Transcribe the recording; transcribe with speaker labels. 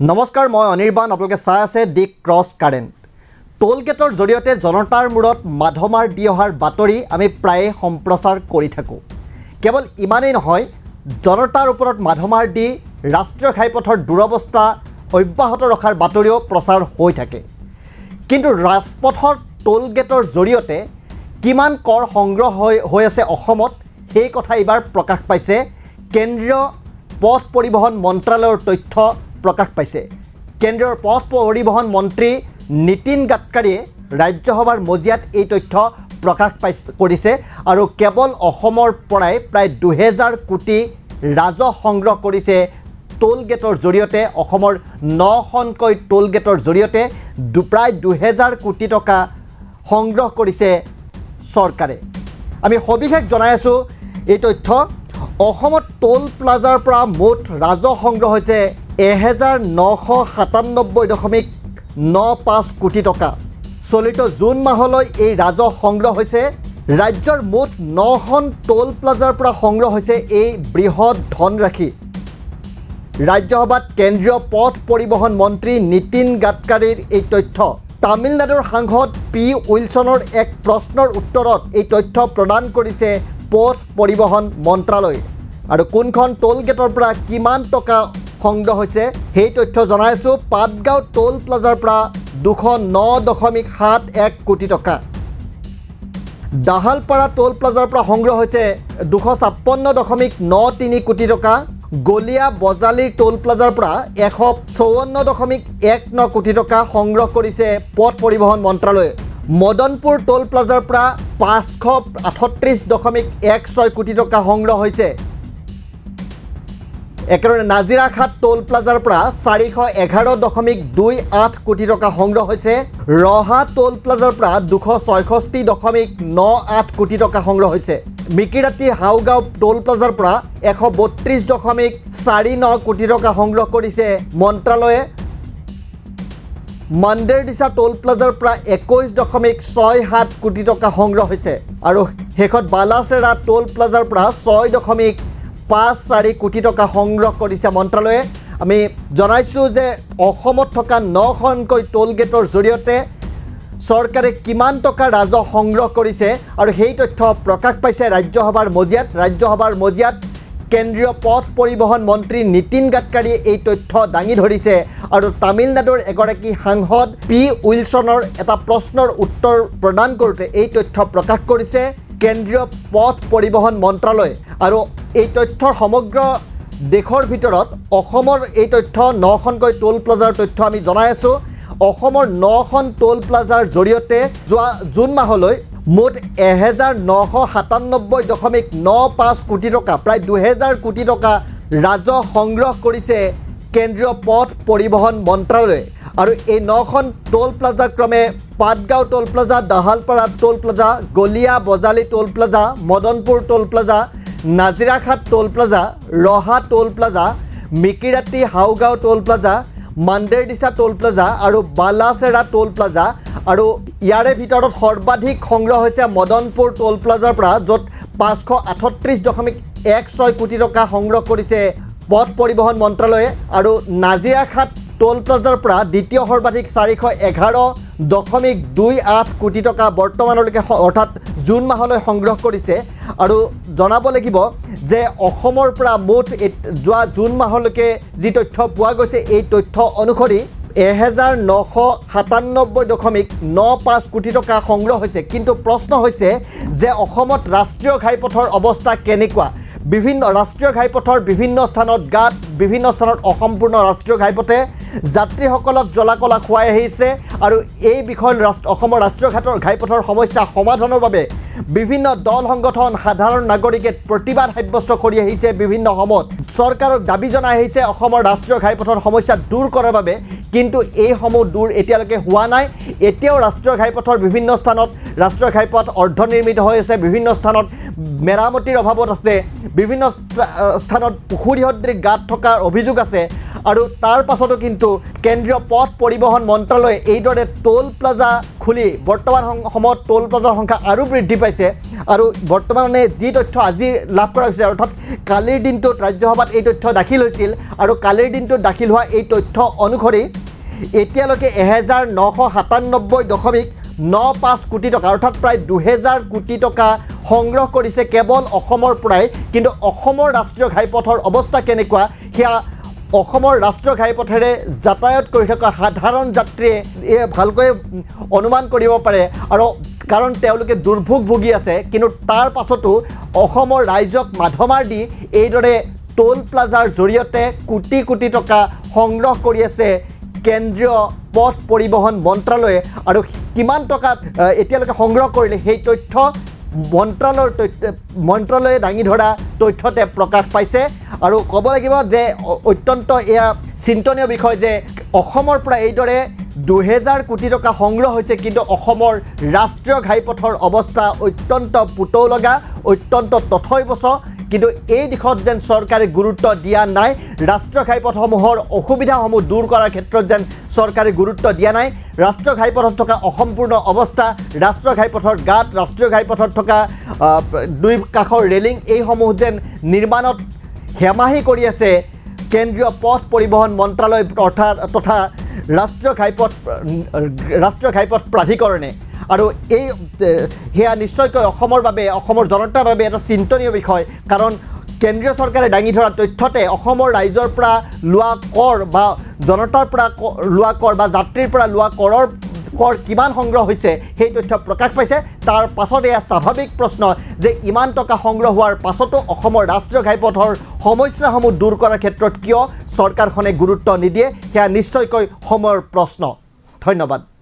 Speaker 1: নমস্কাৰ, মই অনিৰ্বাণ। আপোনালোকে চাই আছে দি ক্ৰছ কাৰেণ্ট। টোল গেটৰ জৰিয়তে জনতাৰ মূৰত মাধমাৰ দি অহাৰ বাতৰি আমি প্ৰায়ে সম্প্ৰচাৰ কৰি থাকোঁ। কেৱল ইমানেই নহয়, জনতাৰ ওপৰত মাধমাৰ দি ৰাষ্ট্ৰীয় ঘাইপথৰ দুৰৱস্থা অব্যাহত ৰখাৰ বাতৰিও প্ৰচাৰ হৈ থাকে। কিন্তু ৰাজপথৰ টোল গেটৰ জৰিয়তে কিমান কৰ সংগ্ৰহ হৈ আছে অসমত, সেই কথা এইবাৰ প্ৰকাশ পাইছে। কেন্দ্ৰীয় পথ পৰিবহণ মন্ত্ৰালয়ৰ তথ্য প্ৰকাশ পাইছে। কেন্দ্ৰীয় পথ পৰিবহণ মন্ত্ৰী নীতিন গাডকাৰীয়ে ৰাজ্যসভাৰ মজিয়াত এই তথ্য প্ৰকাশ কৰিছে আৰু কেৱল অসমৰ পৰাই প্ৰায় 2000 কোটি ৰাজহ সংগ্ৰহ কৰিছে টোল গেটৰ জৰিয়তে। অসমৰ 9খনকৈ টোল গেটৰ জৰিয়তে প্ৰায় 2000 কোটি টকা সংগ্ৰহ কৰিছে চৰকাৰে। আমি সবিশেষ জনাই আছোঁ এই তথ্য। অসমত টোল প্লাজাৰ পৰা মুঠ ৰাজহ সংগ্ৰহ হৈছে 1997.95 কোটি টকা। চলিত জুন মাহলৈ এই ৰাজহ সংগ্ৰহ হৈছে। ৰাজ্যৰ মুঠ 9খন টোল প্লাজাৰ পৰা সংগ্ৰহ হৈছে এই বৃহৎ ধনৰাশি। ৰাজ্যসভাত কেন্দ্ৰীয় পথ পৰিবহণ মন্ত্ৰী নীতিন গাডকাৰীৰ এই তথ্য। তামিলনাডুৰ সাংসদ পি উইলছনৰ এক প্ৰশ্নৰ উত্তৰত এই তথ্য প্ৰদান কৰিছে পথ পৰিবহণ মন্ত্ৰালয়ে। আৰু কোনখন টোল গেটৰ পৰা কিমান টকা সংগ্ৰহ হৈছে সেই তথ্য জনাই আছোঁ। পাটগাঁও টোল প্লাজাৰ পৰা 209.71 কোটি টকা। দাহালপাৰা টোল প্লাজাৰ পৰা সংগ্ৰহ হৈছে 256.93 কোটি টকা। গলীয়া বজালীৰ টোল প্লাজাৰ পৰা 154.19 কোটি টকা সংগ্ৰহ কৰিছে পথ পৰিবহণ মন্ত্ৰালয়ে। মদনপুৰ টোল প্লাজাৰ পৰা 538.16 কোটি টকা সংগ্ৰহ হৈছে। একেদৰে নাজিৰাঘাট টোল প্লাজাৰ পৰা 411.28 কোটি টকা সংগ্ৰহ হৈছে। ৰহা টোল প্লাজাৰ পৰা 266.98 কোটি টকা সংগ্ৰহ হৈছে। মিকিৰাতি হাউগাঁও টোল প্লাজাৰ পৰা 132.49 কোটি টকা সংগ্ৰহ কৰিছে মন্ত্ৰালয়ে। মন্দেৰদিছা টোল প্লাজাৰ পৰা 21.67 কোটি টকা সংগ্ৰহ হৈছে। আৰু শেষত বালাচেৰা টোল প্লাজাৰ পৰা 6.54 কোটি টকা সংগ্ৰহ কৰিছে মন্ত্ৰালয়ে। আমি জনাইছোঁ যে অসমত থকা 9খনকৈ টোল গেটৰ জৰিয়তে চৰকাৰে কিমান টকা ৰাজহ সংগ্ৰহ কৰিছে আৰু সেই তথ্য প্ৰকাশ পাইছে ৰাজ্যসভাৰ মজিয়াত। ৰাজ্যসভাৰ মজিয়াত কেন্দ্ৰীয় পথ পৰিবহণ মন্ত্ৰী নীতিন গাডকাৰীয়ে এই তথ্য দাঙি ধৰিছে আৰু তামিলনাডুৰ এগৰাকী সাংসদ পি উইলছনৰ এটা প্ৰশ্নৰ উত্তৰ প্ৰদান কৰোঁতে এই তথ্য প্ৰকাশ কৰিছে কেন্দ্ৰীয় পথ পৰিবহণ মন্ত্ৰালয়। আৰু এই তথ্যৰ সমগ্ৰ দেশৰ ভিতৰত অসমৰ এই তথ্য 9খনকৈ টোল প্লাজাৰ তথ্য আমি জনাই আছোঁ। অসমৰ 9খন টোল প্লাজাৰ জৰিয়তে যোৱা জুন মাহলৈ মুঠ 1997.95 কোটি টকা, প্ৰায় 2000 কোটি টকা ৰাজহ সংগ্ৰহ কৰিছে কেন্দ্ৰীয় পথ পৰিবহণ মন্ত্ৰালয়ে। আৰু এই 9খন টোল প্লাজা ক্ৰমে পাটগাঁও টোল প্লাজা, দাহালপাৰা টোল প্লাজা, গলীয়া বজালী টোল প্লাজা, মদনপুৰ টোল প্লাজা, নাজিৰাঘাট টোল প্লাজা, ৰহা টোল প্লাজা, মিকিৰাতি হাউগাঁও টোল প্লাজা, মন্দেৰদিছা টোল প্লাজা আৰু বালাচেৰা টোল প্লাজা। আৰু ইয়াৰে ভিতৰত সৰ্বাধিক সংগ্ৰহ হৈছে মদনপুৰ টোল প্লাজাৰ পৰা, য'ত 538.16 কোটি টকা সংগ্ৰহ কৰিছে পথ পৰিবহণ মন্ত্ৰালয়ে। আৰু নাজিৰাঘাট টোল প্লাজাৰ পৰা দ্বিতীয় সৰ্বাধিক 411.28 কোটি টকা বৰ্তমানলৈকে অৰ্থাৎ জুন মাহলৈ সংগ্ৰহ কৰিছে। আৰু জনাব লাগিব যে অসমৰ পৰা মুঠ যোৱা জুন মাহলৈকে যি তথ্য পোৱা গৈছে, এই তথ্য অনুসৰি 1997.95 কোটি টকা সংগ্ৰহ হৈছে। কিন্তু প্ৰশ্ন হৈছে যে অসমত ৰাষ্ট্ৰীয় ঘাইপথৰ অৱস্থা কেনেকুৱা? বিভিন্ন ৰাষ্ট্ৰীয় ঘাইপথৰ বিভিন্ন স্থানত বিভিন্ন স্থানত অসম্পূৰ্ণ ৰাষ্ট্ৰীয় ঘাইপথে যাত্ৰীসকলক জলাকলা খুৱাই আহিছে। আৰু এই বিষয়ত অসমৰ ৰাষ্ট্ৰীয় ঘাইপথৰ সমস্যা সমাধানৰ বাবে বিভিন্ন দল সংগঠন, সাধাৰণ নাগৰিকে প্ৰতিবাদ সাব্যস্ত কৰি আহিছে। বিভিন্ন সময়ত চৰকাৰক দাবী জনাই আহিছে অসমৰ ৰাষ্ট্ৰীয় ঘাইপথৰ সমস্যা দূৰ কৰাৰ বাবে, কিন্তু এইসমূহ দূৰ এতিয়ালৈকে হোৱা নাই। এতিয়াও ৰাষ্ট্ৰীয় ঘাইপথৰ বিভিন্ন স্থানত ৰাষ্ট্ৰীয় ঘাইপথ অৰ্ধনিৰ্মিত হৈ আছে, বিভিন্ন স্থানত মেৰামতিৰ অভাৱত আছে, বিভিন্ন স্থানত পুখুৰী সদৃশ গাঁত থকাৰ অভিযোগ আছে। আৰু তাৰ পাছতো কিন্তু কেন্দ্ৰীয় পথ পৰিবহণ মন্ত্ৰালয়ে এইদৰে টোল প্লাজা খুলি বৰ্তমান সময়ত টোল প্লাজাৰ সংখ্যা আৰু বৃদ্ধি পাইছে। পাইছে আৰু বৰ্তমানে যি তথ্য আজি লাভ কৰা হৈছে অৰ্থাৎ কালিৰ দিনটোত ৰাজ্যসভাত এই তথ্য দাখিল হৈছিল আৰু কালিৰ দিনটোত দাখিল হোৱা এই তথ্য অনুসৰি এতিয়ালৈকে 1997.95 কোটি টকা অৰ্থাৎ প্ৰায় 2000 কোটি টকা সংগ্ৰহ কৰিছে কেৱল অসমৰ পৰাই কিন্তু অসমৰ ৰাষ্ট্ৰীয় ঘাইপথৰ অৱস্থা কেনেকুৱা সেয়া অসমৰ ৰাষ্ট্ৰীয় ঘাইপথেৰে যাতায়াত কৰি থকা সাধাৰণ যাত্ৰীয়ে ভালকৈ অনুমান কৰিব পাৰে আৰু কাৰণ তেওঁলোকে দুৰ্ভোগ ভুগি আছে কিন্তু তাৰ পাছতো অসমৰ ৰাইজক মাধমাৰ দি এইদৰে টোল প্লাজাৰ জৰিয়তে কোটি কোটি টকা সংগ্ৰহ কৰি আছে কেন্দ্ৰীয় পথ পৰিবহণ মন্ত্ৰালয়ে আৰু কিমান টকা এতিয়ালৈকে সংগ্ৰহ কৰিলে সেই তথ্য মন্ত্ৰালয়ে দাঙি ধৰা তথ্যতে প্ৰকাশ পাইছে আৰু ক'ব লাগিব যে অত্যন্ত এয়া চিন্তনীয় বিষয় যে অসমৰ পৰা এইদৰে 2000 কোটি টকা সংগ্ৰহ হৈছে কিন্তু অসমৰ ৰাষ্ট্ৰীয় ঘাইপথৰ অৱস্থা অত্যন্ত পুতৌ লগা অত্যন্ত তথৈবচ কিন্তু এই দিশত যেন চৰকাৰে গুৰুত্ব দিয়া নাই ৰাষ্ট্ৰীয় ঘাইপথসমূহৰ অসুবিধাসমূহ দূৰ কৰাৰ ক্ষেত্ৰত যেন চৰকাৰে গুৰুত্ব দিয়া নাই ৰাষ্ট্ৰীয় ঘাইপথত থকা অসম্পূৰ্ণ অৱস্থা ৰাষ্ট্ৰীয় ঘাইপথৰ গাঁত ৰাষ্ট্ৰীয় ঘাইপথত থকা দুই কাষৰ ৰেলিং এইসমূহ যেন নিৰ্মাণত হেমাহি কৰি আছে কেন্দ্ৰীয় পথ পৰিবহণ মন্ত্ৰালয় তথা ৰাষ্ট্ৰীয় ঘাইপথ প্ৰাধিকৰণে আৰু এই সেয়া নিশ্চয়কৈ অসমৰ বাবে অসমৰ জনতাৰ বাবে এটা চিন্তনীয় বিষয় কাৰণ কেন্দ্ৰীয় চৰকাৰে দাঙি ধৰা তথ্যতে অসমৰ ৰাইজৰ পৰা লোৱা কৰ বা জনতাৰ পৰা লোৱা কৰ বা যাত্ৰীৰ পৰা লোৱা কৰ কিমান সংগ্ৰহ হৈছে সেই তথ্য প্ৰকাশ পাইছে তাৰ পাছত এয়া স্বাভাৱিক প্ৰশ্ন যে ইমান টকা সংগ্ৰহ হোৱাৰ পাছতো অসমৰ ৰাষ্ট্ৰীয় ঘাইপথৰ সমস্যাসমূহ দূৰ কৰাৰ ক্ষেত্ৰত কিয় চৰকাৰখনে গুৰুত্ব নিদিয়ে সেয়া নিশ্চয়কৈ সময়ৰ প্ৰশ্ন ধন্যবাদ